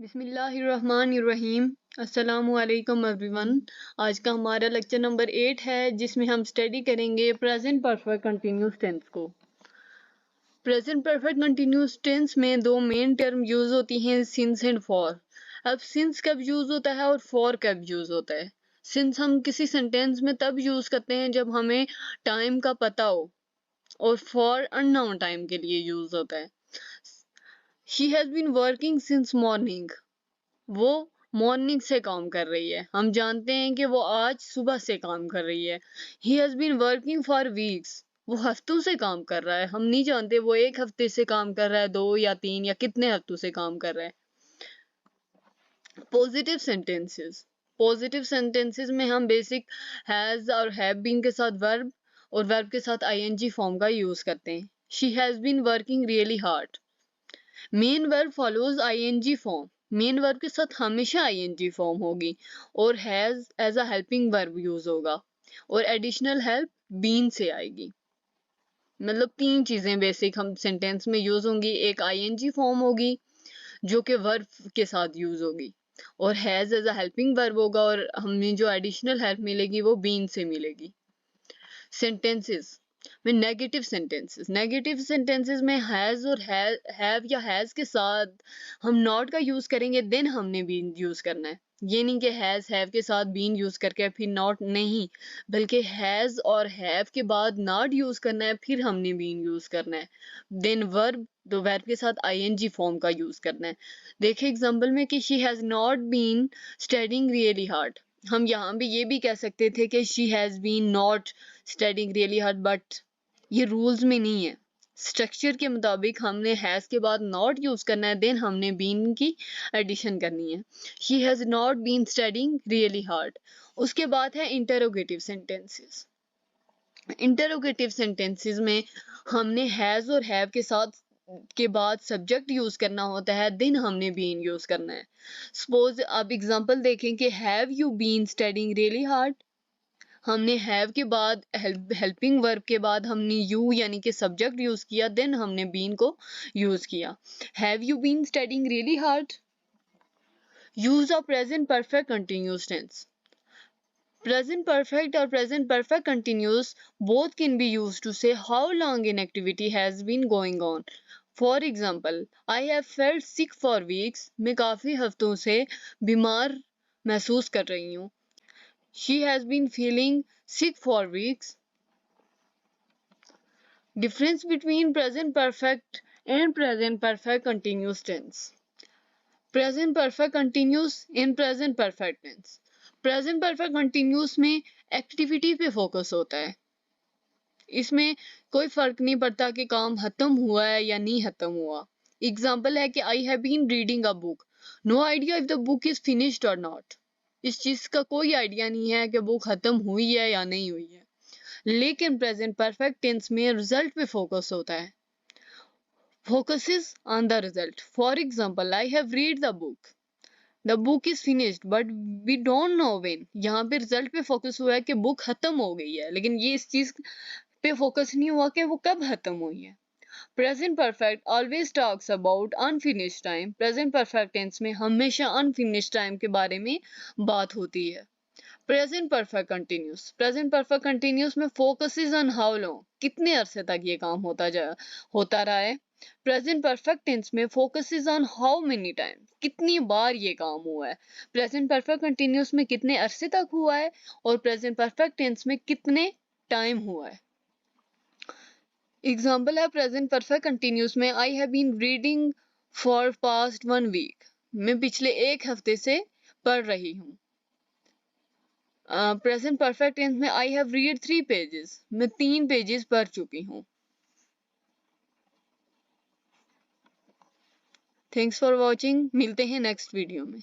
बिस्मिल्लाहिर्रहमानिर्रहीम। अस्सलामुअलैकुम एवरीवन। आज का हमारा लेक्चर नंबर 8 है, जिसमें हम स्टडी करेंगे प्रेजेंट परफेक्ट कंटिन्यूस टेंस को। प्रेजेंट परफेक्ट कंटिन्यूस टेंस में दो मेन टर्म यूज होती हैं, सिंस एंड फॉर। अब सिंस कब यूज होता है और फॉर कब यूज होता है? सिंस हम किसी सेंटेंस में तब यूज करते हैं जब हमें टाइम का पता हो, और फॉर अननोन टाइम के लिए यूज होता है। She has been working since morning, वो मॉर्निंग से काम कर रही है। हम जानते हैं कि वो आज सुबह से काम कर रही है। He has been working for weeks, वो हफ्तों से काम कर रहा है। हम नहीं जानते वो एक हफ्ते से काम कर रहा है, 2 या 3 या कितने हफ्तों से काम कर रहा है। Positive sentences. पॉजिटिव सेंटेंसेस में हम बेसिक हैज और हैव बीन के साथ वर्ब और वर्ब के साथ आईएनजी फॉर्म का यूज करते हैं। She has been working really hard. Main verb follows ING form. Main verb के साथ हमेशा आईएनजी फॉर्म होगी, और has as a helping verb use होगा, और एडिशनल हेल्प बीन से आएगी। मतलब 3 चीजें बेसिक हम सेंटेंस में यूज होंगी। एक आईएनजी फॉर्म होगी जो कि वर्ब के साथ यूज होगी, और has as a helping verb होगा, और हमें जो एडिशनल हेल्प मिलेगी वो बीन से मिलेगी। सेंटेंसेस में नेगेटिव सेंटेंसेस में हैज और हैव या हैज के साथ हम नॉट का यूज करेंगे, देन हमने बीन यूज करना है। ये नहीं कि हैज हैव के साथ बीन यूज करके फिर नॉट, नहीं, बल्कि हैज और हैव के बाद नॉट यूज करना है, फिर हमने बीन यूज करना है। देन वर्ब, तो वर्ब के साथ आईएनजी फॉर्म का यूज करना है। देखिए एग्जांपल में कि she has not been studying really hard. हम यहाँ भी ये भी कह सकते थे कि she has been not studying really hard, but ये रूल्स में नहीं है। स्ट्रक्चर के मुताबिक हमने हैज के बाद नॉट यूज करना है, देन हमने बीन की एडिशन करनी है। She has not been studying really hard. उसके बाद है इंटरोगेटिव सेंटेंसेस। इंटरोगेटिव सेंटेंसेस में हमने हैज और हैव के साथ के बाद सब्जेक्ट यूज करना होता है, देन हमने बीन यूज करना है। सपोज अब एग्जांपल देखें कि have you been studying really hard. हमने हैव के बाद हेल्पिंग वर्ब के बाद हमने यू यानी कि सब्जेक्ट यूज किया, देन हमने बीन को यूज किया। Have you been studying really hard. Use of present perfect continuous tense. Present perfect or present perfect continuous both can be used to say how long an activity has been going on. For example, I have felt sick for weeks. मैं काफी हफ्तों से बीमार महसूस कर रही हूँ। She has been feeling sick for weeks. Difference between present perfect and present perfect continuous tense. Present perfect continuous in present perfect tense. Present perfect continuous में एक्टिविटी पे फोकस होता है। इसमें कोई फर्क नहीं पड़ता कि काम खत्म हुआ है या नहीं खत्म हुआ। एग्जाम्पल है कि I have been reading a book, no idea if the book is finished और नॉट। इस चीज का कोई आइडिया नहीं है कि बुक खत्म हुई है या नहीं हुई है। लेकिन प्रेजेंट परफेक्ट टेंस में रिजल्ट पे फोकस होता है। Focuses on the result. For example, I have read the book. The book is finished, but we don't know when. यहाँ पे रिजल्ट पे फोकस हुआ है कि बुक खत्म हो गई है, लेकिन ये इस चीज पे फोकस नहीं हुआ कि वो कब खत्म हुई है। Present perfect always talks about unfinished time. Present perfect tense में हमेशा अनफिनिश्ड टाइम के बारे में बात होती है। Present perfect continuous. Present perfect continuous में focus is on how long, कितने अरसे तक ये काम होता रहा है। प्रेजेंट परफेक्ट टेंस में focus is on how many time, कितनी बार ये काम हुआ है। प्रेजेंट परफेक्ट कंटिन्यूस में कितने अरसे तक हुआ है, और प्रेजेंट परफेक्ट टेंस में कितने टाइम हुआ है। एग्जाम्पल है प्रेजेंट परफेक्ट कंटिन्यूस में I have been reading for past 1 week. मैं पिछले 1 हफ्ते से पढ़ रही हूँ। प्रेजेंट परफेक्ट टेंस में आई हैव रीड 3 पेजेस, मैं 3 पेजेस पढ़ चुकी हूँ। Thanks for watching. मिलते हैं नेक्स्ट वीडियो में।